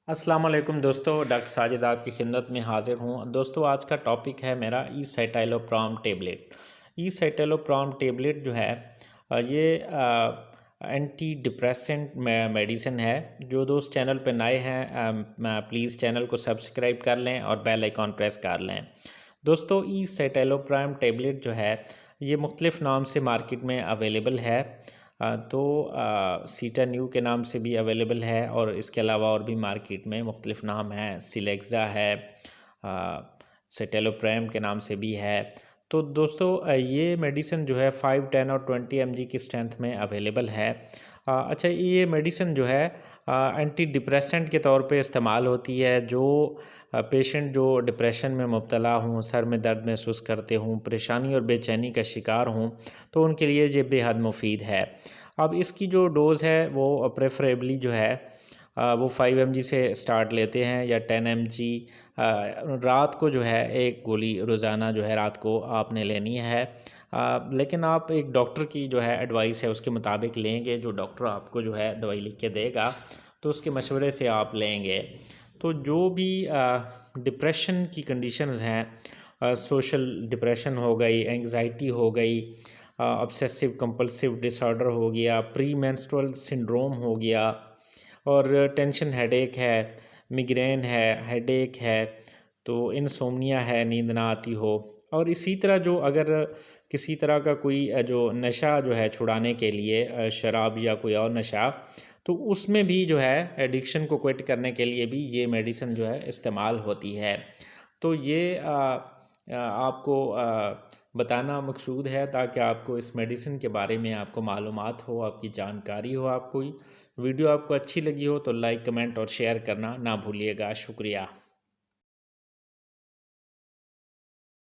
अस्सलाम वालेकुम दोस्तों, डॉक्टर साजिद आपकी खिदमत में हाज़िर हूँ। दोस्तों, आज का टॉपिक है मेरा एसाइटोलोप्राम टेबलेट। एसाइटोलोप्राम टेबलेट जो है ये एंटी डिप्रेसेंट मेडिसिन है। जो दोस्त चैनल पर नए हैं प्लीज़ चैनल को सब्सक्राइब कर लें और बेल आइकॉन प्रेस कर लें। दोस्तों, एसाइटोलोप्राम टेबलेट जो है ये मुख्तलिफ़ नाम से मार्केट में अवेलेबल है। तो सीटा न्यू के नाम से भी अवेलेबल है और इसके अलावा और भी मार्केट में मुख्तलिफ़ नाम हैं। सिलेक्सा है, सेटेलोप्रेम के नाम से भी है। तो दोस्तों ये मेडिसिन जो है 5, 10 और 20 mg की स्ट्रेंथ में अवेलेबल है। अच्छा, ये मेडिसिन जो है एंटी डिप्रेसेंट के तौर पे इस्तेमाल होती है। जो पेशेंट जो डिप्रेशन में मुब्तला हों, सर में दर्द महसूस करते हों, परेशानी और बेचैनी का शिकार हों, तो उनके लिए ये बेहद मुफीद है। अब इसकी जो डोज़ है वो प्रेफरेबली जो है वो 5 mg से स्टार्ट लेते हैं या 10 mg। रात को जो है एक गोली रोज़ाना जो है रात को आपने लेनी है। लेकिन आप एक डॉक्टर की जो है एडवाइस है उसके मुताबिक लेंगे। जो डॉक्टर आपको जो है दवाई लिख के देगा तो उसके मशवरे से आप लेंगे। तो जो भी डिप्रेशन की कंडीशंस हैं, सोशल डिप्रेशन हो गई, एंग्जाइटी हो गई, ऑब्सेसिव कंपल्सिव डिसऑर्डर हो गया, प्री मेंस्ट्रुअल सिंड्रोम हो गया और टेंशन हेडेक है, मिग्रेन है, हेडेक है, तो इनसोम्निया है, नींद ना आती हो। और इसी तरह जो अगर किसी तरह का कोई जो नशा जो है छुड़ाने के लिए शराब या कोई और नशा, तो उसमें भी जो है एडिक्शन को क्विट करने के लिए भी ये मेडिसिन जो है इस्तेमाल होती है। तो ये आपको बताना मकसूद है ताकि आपको इस मेडिसिन के बारे में आपको मालूमात हो, आपकी जानकारी हो। आपको वीडियो आपको अच्छी लगी हो तो लाइक, कमेंट और शेयर करना ना भूलिएगा। शुक्रिया।